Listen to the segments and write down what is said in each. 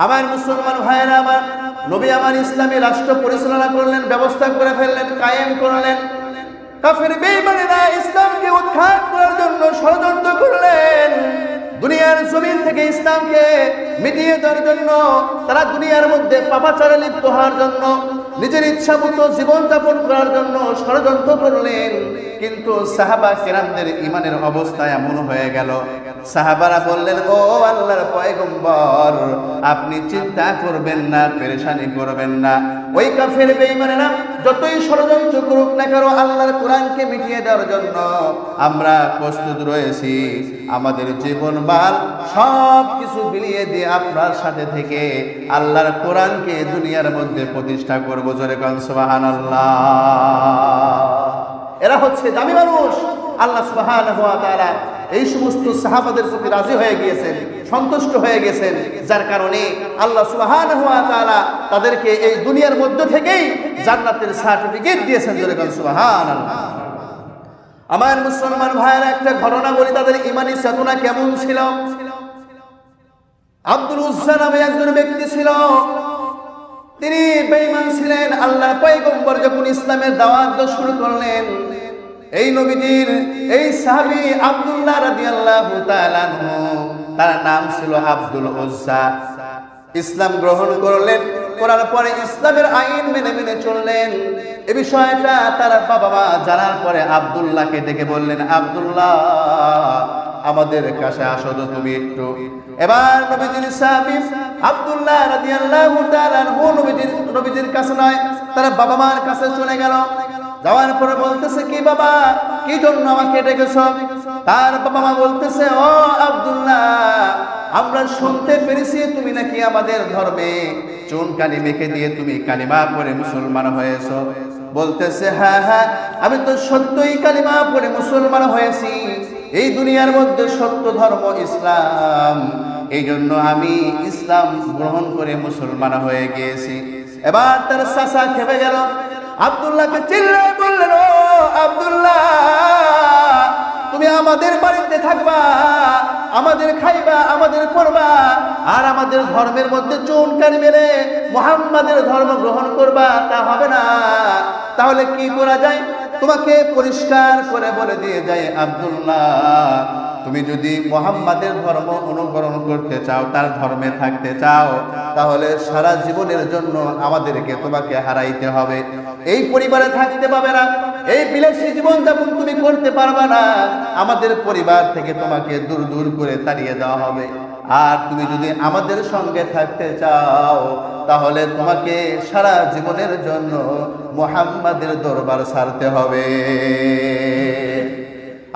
আমার মুসলমান ভাইয়েরা আমার, নবী আমার ইসলামী রাষ্ট্র পরিচালনা করলেন, ব্যবস্থা করে ফেললেন, কায়েম করলেন। কাফের বেঈমানেরা ইসলামকে উৎখাত করার জন্য ষড়যন্ত্র করলেন। দুনিয়ার জমিন থেকে ইসলামকে মিটিয়ে দেওয়ার জন্য, তারা দুনিয়ার মধ্যে পাপাচারে লিপ্ত হওয়ার জন্য, নিজের ইচ্ছা মতো জীবনযাপন করার জন্য ষড়যন্ত্র করলেন। কিন্তু সাহাবা কিরামদের ইমানের অবস্থা এমন হয়ে গেল, সাহাবারা বললেন, ও আল্লাহর পয়গম্বর, আপনি চিন্তা করবেন না, পেরেশানি করবেন না। ওই কাফের বেঈমানেরা যতই ষড়যন্ত্র করুক না কেন, আল্লাহর কোরআনকে মিটিয়ে দেওয়ার জন্য আমরা প্রস্তুত রয়েছি। আমাদের জীবন মাল সব কিছু বিলিয়ে দিয়ে আপনার সাথে থেকে আল্লাহর কোরআনকে দুনিয়ার মধ্যে প্রতিষ্ঠা করব। জোরে কোন সুবহানাল্লাহ। এরা হচ্ছে দামি মানুষ। আল্লাহ সুবহানাহু ওয়া তাআলা এই সমস্ত সাহাবাদের প্রতি রাজি হয়ে গিয়েছেন, সন্তুষ্ট হয়ে গেছেন, যার কারণে আল্লাহ সুবহানাহু ওয়া তাআলা তাদেরকে এই দুনিয়ার মধ্য থেকেই জান্নাতের সার্টিফিকেট দিয়েছেন। জোরে কোন সুবহানাল্লাহ। আমার মুসলমান ভাইয়েরা, একটা ঘটনা বলি, তাদের ইমানি চেতনা কেমন ছিল। আব্দুল উজ্জা নামে একজন ব্যক্তি ছিল, তিনি বেঈমান ছিলেন। আল্লাহর পয়গম্বর যখন ইসলামের দাওয়াত শুরু করলেন, এই নবীজির এই সাহাবী আব্দুল্লাহ রাদিয়াল্লাহু তাআলা আনহু, তার নাম ছিল আব্দুল উজ্জা, ইসলাম গ্রহণ করলেন। করার পরে ইসলামের আইন মেনে মেনে চললেন। এই বিষয়টা তার বাবা মা জানার পরে আব্দুল্লাহকে ডেকে বললেন, আব্দুল্লাহ, আমাদের কাছে আসো তো তুমি একটু। এবার নবীজির সাহাবী আব্দুল্লাহ রাদিয়াল্লাহু তাআলা আনহু নবীজির কাছে নয়, তার বাবা মার কাছে চলে গেল। যাওয়ার পরে বলতেছে, কি বাবা, কি জন্য আমাকে ডেকেছ? তার বাবা মা বলতেছে, ও আব্দুল্লাহ, আমরা শুনতে পেরেছি তুমি নাকি আমাদের ধর্মে চুনকালি মেখে দিয়ে তুমি কালিমা পড়ে মুসলমান হয়েছ। বলতেছে, হ্যাঁ হ্যাঁ, আমি তো সত্যই কালিমা পড়ে মুসলমান হয়েছি। এই দুনিয়ার মধ্যে সত্য ধর্ম ইসলাম, এই জন্য আমি ইসলাম গ্রহণ করে মুসলমান হয়ে গিয়েছি। এবার তার চাচা খেপে গেল, আব্দুল্লাহকে চিল্লায় বললেন, ও আব্দুল্লাহ, তুমি আমাদের বাড়িতে থাকবা, আমাদের খাইবা, আমাদের পড়বা, আর আমাদের ধর্মের মধ্যে চুনকালি মেরে মুহাম্মাদের ধর্ম গ্রহণ করবা, তা হবে না। তাহলে কি করা যায়? তোমাকে পরিষ্কার করে বলে দিয়ে যায়, আব্দুল্লাহ, তুমি যদি মুহাম্মাদের ধর্ম অনুকরণ করতে চাও, তার ধর্মে থাকতে চাও, তাহলে সারা জীবনের জন্য আমাদেরকে তোমাকে হারাইতে হবে। এই পরিবারে থাকতে পাবে না, এই বিলাসী জীবনযাপন তুমি করতে পারবে না, আমাদের পরিবার থেকে তোমাকে দূর দূর করে তাড়িয়ে দেওয়া হবে। আর তুমি যদি আমাদের সঙ্গে থাকতে চাও, তাহলে তোমাকে সারা জীবনের জন্য মুহাম্মাদের দরবার ছাড়তে হবে।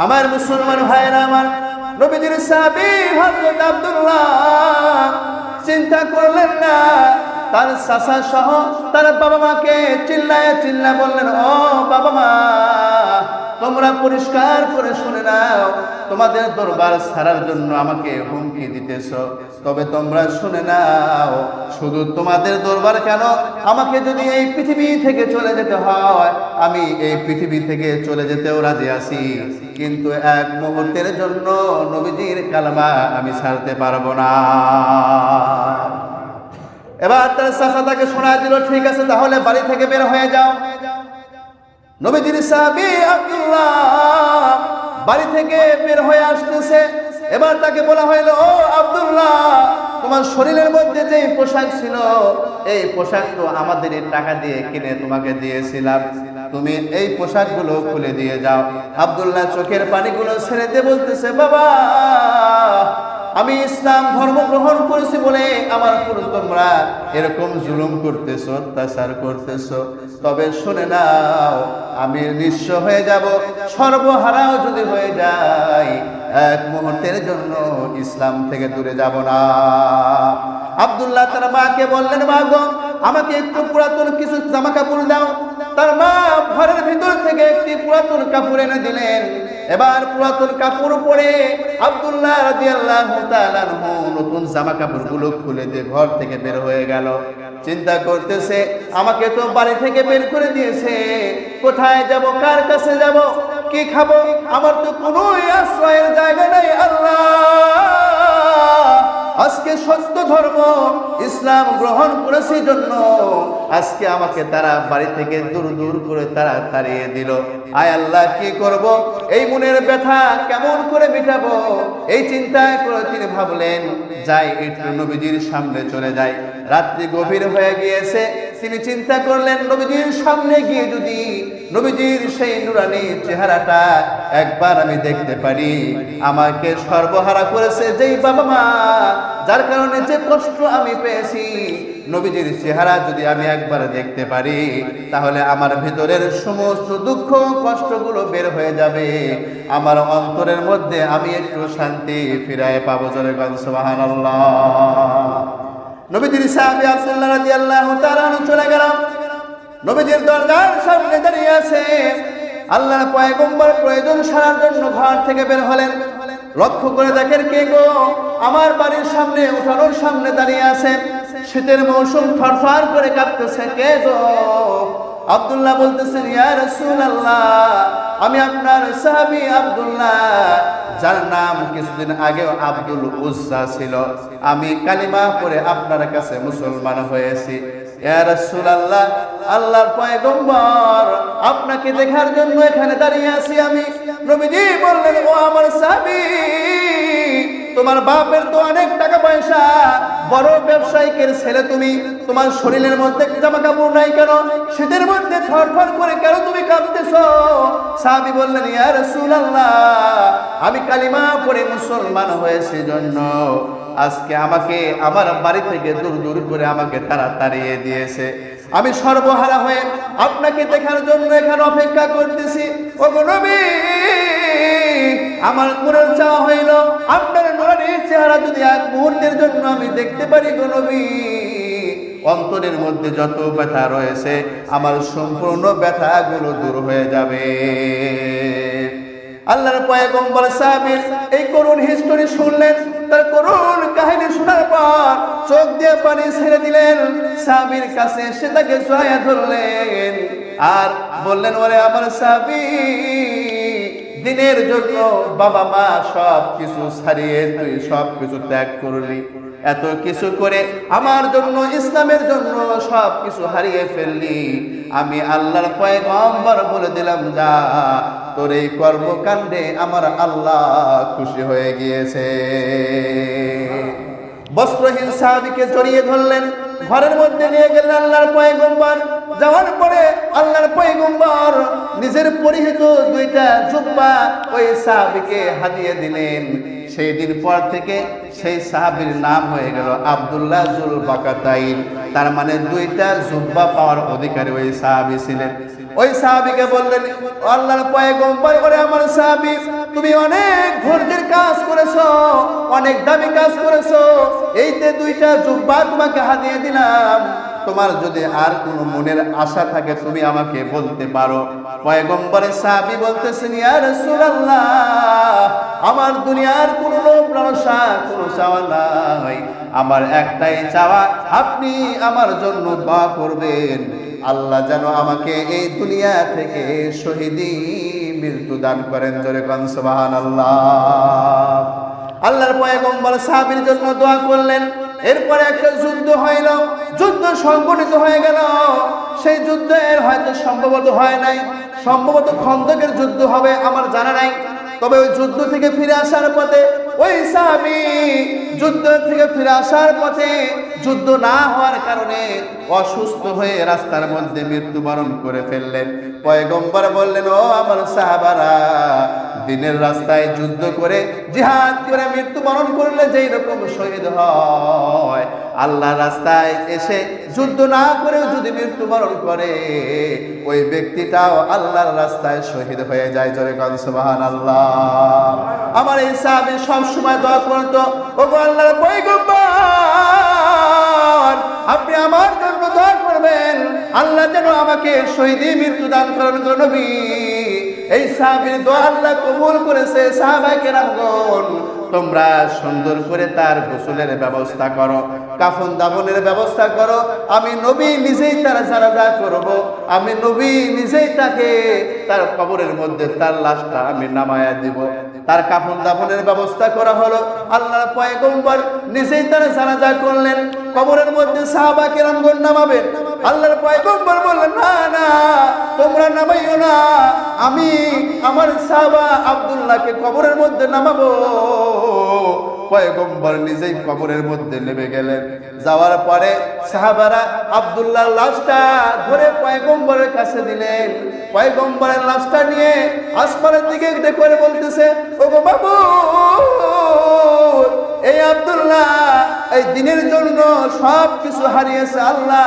আমার মুসলমান ভাইরা আমার, নবীজির সাহাবী হযরত আব্দুল্লাহ চিন্তা করলেন না, তার চাচা সহ তার বাবা মাকে চিল্লায় বললেন, ও বাবা মা, তোমরা পরিষ্কার করে শুনে নাও, তোমাদের দরবার ছাড়ার জন্য আমাকে হুমকি দিতেছ। তবে তোমরা শুনে নাও, শুধু তোমাদের দরবার কেন, আমাকে যদি এই পৃথিবী থেকে চলে যেতে হয়, আমি এই পৃথিবী থেকে চলে যেতেও রাজি আছি, কিন্তু এক মুহূর্তের জন্য নবীজির কালেমা আমি ছাড়তে পারবো না। এবার তার চাচা তাকে শোনা দিল, ঠিক আছে, তাহলে বাড়ি থেকে বের হয়ে যাও। নবীজির সাহাবী আব্দুল্লাহ বাড়ি থেকে বের হয়ে আসতেছে। এবার তাকে বলা হইলো, ও আব্দুল্লাহ, তোমার শরীরের মধ্যে যে পোশাক ছিল, এই পোশাক তো আমাদের টাকা দিয়ে কিনে তোমাকে দিয়েছিলাম, তুমি এই পোশাকগুলো খুলে দিয়ে যাও। আব্দুল্লাহ চোখের পানিগুলো ছেড়ে দিয়ে বলতেছে, বাবা, আমি ইসলাম ধর্ম গ্রহণ করেছি বলে আমার উপর তোমরা এরকম জুলুম করতেছো, অত্যাচার করতেছো। তবে শুনে নাও, আমি নিঃস্ব হয়ে যাব, সর্বহারাও যদি হয়ে যায়, এক মুহূর্তের জন্য ইসলাম থেকে দূরে যাব না। আব্দুল্লাহ তার মাকে বললেন, মা গো, আমাকে একটু পুরাতন কিছু জামা কাপড় দাও। তার মা ঘরের ভিতর থেকে একটি পুরাতন কাপড় এনে দিলেন। এবার পুরাতন কাপড় পরে আব্দুল্লাহ রাদিয়াল্লাহু তাআলা আনহু নতুন জামা কাপড়গুলো খুলে দিয়ে ঘর থেকে বের হয়ে গেল। চিন্তা করতেছে, আমাকে তো বাড়ি থেকে বের করে দিয়েছে, কোথায় যাব, কার কাছে যাব, কি খাবো, আমার তো কোনো আশ্রয়ের জায়গা নেই। আল্লাহ, আজকে সত্য ধর্ম ইসলাম গ্রহণ করেছি জন্য আজকে আমাকে তারা বাড়ি থেকে দূর দূর করে তারা তাড়িয়ে দিল। আয় আল্লাহ, কি করব? এই মনের ব্যথা কেমন করে মেটাবো? এই চিন্তায় করে তিনি ভাবলেন, যাই একটু নবীজির সামনে চলে যাই। রাত্রি গভীর হয়ে গিয়েছে, তিনি চিন্তা করলেন নবীজির সামনে গিয়ে যদি নবীজির সেই নুরানি চেহারাটা একবার আমি দেখতে পারি। আমাকে সর্বহারা করেছে যেই বাবা মা, যার কারণে যে কষ্ট আমি পেয়েছি, নবীজির চেহারা যদি আমি একবার দেখতে পারি তাহলে আমার ভিতরের সমস্ত দুঃখ কষ্টগুলো বের হয়ে যাবে। আমার অন্তরের মধ্যে আমি একটু শান্তি ফিরায় পাবো। জোরে বলেন সুবহানাল্লাহ। নবীজির সাহাবী আব্দুল্লাহ রাদিয়াল্লাহু তাআলা চলে গেল, নবীজির দরজার সামনে দাঁড়িয়ে আছে। আল্লাহর পয়গম্বর প্রয়োজন সারার জন্য ঘর থেকে বের হলেন। লক্ষ্য করে দেখেন, কে গো? আমার বাড়ির সামনে উঠানোর সামনে দাঁড়িয়ে আছে। শীতের মৌসুম, থরথর করে কাঁপতেছে। কে গো? আব্দুল্লাহ বলতেছেন, ইয়া রাসূলুল্লাহ, আমি আপনার সাহাবী আব্দুল্লাহ, যার নাম কিছুদিন আগেও আব্দুল উজ্জা ছিল। আমি কালিমা পড়ে আপনার কাছে মুসলমান হয়েছি। ইয়া রাসূলুল্লাহ, আল্লাহর পয়গম্বর, আপনাকে দেখার জন্য এখানে দাঁড়িয়ে আছি আমি। নবীজি বললেন, ও আমার সাহাবী, তোমার বাপের তো অনেক টাকা পয়সা, বড় ব্যবসায়িকের ছেলে তুমি, তোমার শরীরের মধ্যে জামা কাপড় নাই কেন? শীতের মধ্যে থরথর করে কেন তুমি কাঁপতেছো? সাহাবী বললেন, ইয়া রাসূলুল্লাহ, আমি কালিমা পড়ে মুসলমান হয়েছি জন্য আজকে আমাকে আমার বাড়ি থেকে দূর দূর করে আমাকে তারা তাড়িয়ে দিয়েছে। আমি সর্বহারা হয়ে আপনাকে দেখার জন্য এখানে অপেক্ষা করতেছি। ও গো নবী, আমার মনের চাওয়া হইল আপনার নুরানি চেহারা যদি এক মুহূর্তের জন্য আমি দেখতে পারি গো নবী, অন্তরের মধ্যে যত ব্যথা রয়েছে আমার সম্পূর্ণ ব্যথাগুলো দূর হয়ে যাবে। আল্লাহর পয়গম্বর সাহাবীর এই করুণ হিস্টোরি শুনলেন। তার করুণ কাহিনী শোনার পর চোখ দিয়ে পানি ছেড়ে দিলেন। সাহাবীর কাছে এসে তাকে জড়াইয়া ধরলেন আর বললেন, ওরে আমার সাহাবী, দিনের জন্য বাবা মা সব কিছু ছাড়িয়ে তুই সব কিছু ত্যাগ করলি, এত কিছু করে আমার জন্য, ইসলামের জন্য সব কিছু হারিয়ে ফেললি। আমি আল্লাহর পয়গম্বর বলে দিলাম, যা, তোর এই কর্মকাণ্ডে আমার আল্লাহ খুশি হয়ে গিয়েছে। বস্ত্রহীন সাহাবীকে জড়িয়ে ধরলেন, ঘরের মধ্যে নিয়ে গেলেন আল্লাহর পয়গম্বর। যাওয়ার পরে আল্লাহর পয়গম্বর নিজের পরিহিত দুইটা জুব্বা ওই সাহাবীকে হাদিয়ে দিলেন। সেই দিন পর থেকে সেই সাহাবীর নাম হয়ে গেল আব্দুল্লাহ জুল বাকাতাইন। তার মানে দুইটা জুব্বা পাওয়ার অধিকারী ওই সাহাবী ছিলেন। ওই সাহাবীকে বললেন, আল্লাহর পয়গম্বর, করে আমার সাহাবী, তুমি অনেক ধৈর্যের কাজ করেছো, অনেক দামি কাজ করেছো, এইতে দুইটা জুব্বা তোমাকে হাদিয়ে দিলাম। তোমার যদি আর কোনো মনের আশা থাকে তুমি আমাকে বলতে পারো। পয়গম্বরের সাহাবী বলতেছেন, ইয়া রাসূলুল্লাহ, আমার দুনিয়ার কোনো লোভ লালসা, কোনো চাওয়া নাই। আমার একটাই চাওয়া, আপনি আমার জন্য দোয়া করবেন, আল্লাহ যেন আমাকে এই দুনিয়া থেকে শহীদি মৃত্যু দান করেন। জোরে কোন সুবহানাল্লাহ। আল্লাহর পয়গম্বর সাহাবীর জন্য দোয়া করলেন। এরপরে একটা যুদ্ধ হইল, যুদ্ধ সংগঠিত হয়ে গেল। সেই যুদ্ধের হয়তো সম্ভবত হয় নাই, সম্ভবত খন্দকের যুদ্ধ হবে আমার জানা নাই। তবে ওই যুদ্ধ থেকে ফিরে আসার পথে ওই সাহাবী যুদ্ধ থেকে ফিরে আসার পথে যুদ্ধ না হওয়ার কারণে অসুস্থ হয়ে রাস্তার মধ্যে মৃত্যুবরণ করে ফেললেন। পয়গম্বর বললেন, ও আমার সাহাবারা, দিনের রাস্তায় যুদ্ধ করে জিহাদ করে মৃত্যুবরণ করলে যেই রকম শহীদ হয়, আল্লাহ রাস্তায় এসে যুদ্ধ না করেও যদি মৃত্যুবরণ করে ওই ব্যক্তিটাও আল্লাহর রাস্তায় শহীদ হয়ে যায়। জোরে কোন সুবহানাল্লাহ। আমার এই সাহাবী সব সময় দোয়া করতো, ওগো আল্লাহর পয়গম্বর, আপনি আমার জন্য দোয়া করবেন, আল্লাহ যেন আমাকে শহীদি মৃত্যু দান করেন গো নবী। এই সাহাবীর দোয়া আল্লাহ কবুল করেছে। সাহাবায়ে কেরামগণ তোমরা সুন্দর করে তার গোসলের ব্যবস্থা করো, কাফন দাফনের ব্যবস্থা করো। আমি নবী নিজেই তার জানাজা করব, আমি নবী নিজেই তাকে তার কবরের মধ্যে তার লাশটা আমি নামায়া দিব। তার কাফন দাফনের ব্যবস্থা করা হলো। আল্লাহর পয়গম্বর নিজেই তার জানাজা করলেন। কবরের মধ্যে সাহাবা কিরামগণ নামাবেন। আল্লাহর পয়গম্বর বললেন, না না, তোমরা নামাইও না, আমি আমার সাহাবা আব্দুল্লাহকে কবরের মধ্যে নামাবো। পয়গম্বর নিজেই কবরের মধ্যে নেমে গেলেন। যাওয়ার পরে সাহাবারা আব্দুল্লাহর লাশটা ধরে পয়গম্বরের কাছে দিলেন। পয়গম্বরের লাশটা নিয়ে আসমানের দিকে করে বলতেছে, ওগো বাবু, এই আব্দুল্লাহ এই দিনের জন্য সব কিছু হারিয়েছে। আল্লাহ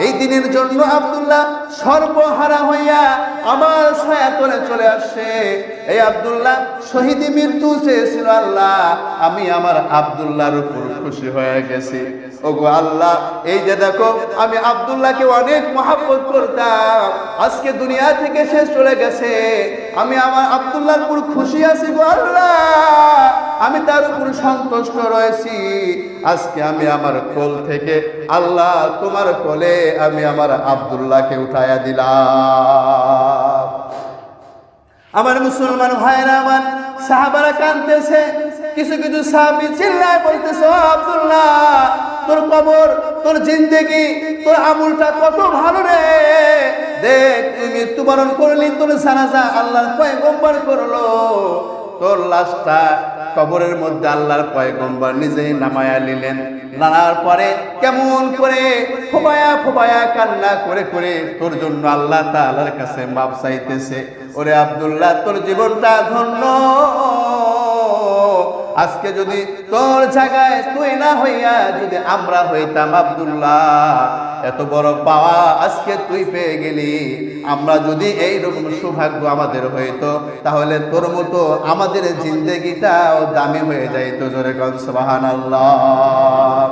এই দিনের জন্য আব্দুল্লাহ সর্বহারা হইয়া আমার ছায়াতলে চলে আসছে। এই আব্দুল্লাহ শহীদি মৃত্যু চেয়েছিল। আল্লাহ আমি আমার আব্দুল্লাহর উপর খুশি হয়ে গেছি। ওগো আল্লাহ, এই যে দেখো, আমি আব্দুল্লাহকে অনেক মহব্বত করতাম, আজকে দুনিয়া থেকে সে চলে গেছে, আমি আমার আব্দুল্লাহর উপর খুশি আছি গো আল্লাহ, আমি তার উপর সন্তুষ্ট রয়েছি। আজকে আমি আমার কোল থেকে আল্লাহ তোমার কোলে আমি আমার আব্দুল্লাহকে উঠাইয়া দিলাম। আমার মুসলমান ভাইরা, আমার সাহাবারা কাঁদতেছে। কিছু কিছু সাহাবী চিল্লায় বলতেছে, ও আব্দুল্লাহ, তোর কবর, তোর জিন্দেগি, তোর আমলটা কত ভালো রে। দেখ, তুই মৃত্যুবরণ করলি, তোর জানাজা আল্লাহর পয়গম্বর করলো, তোর লাশটা কবরের মধ্যে আল্লাহর পয়গম্বর নিজেই নামায়া নিলেন। নানার পরে কেমন করে ফোবায়া ফোবায়া কান্না করে করে তোর জন্য আল্লাহ তাআলার কাছে মাপ চাইতেছে। ওরে আব্দুল্লাহ, তোর জীবনটা ধন্য। আজকে যদি তোর জায়গায় তুই না হইয়া যদি আমরা হইতাম আব্দুল্লাহ, এত বড় পাওয়া আজকে তুই পেয়ে গেলি। আমরা যদি এইরকম সৌভাগ্য আমাদের হইতো, তাহলে তোর মতো আমাদের জিন্দেগিটাও দামি হয়ে যাইতো। জোরে কোন সুবহানাল্লাহ।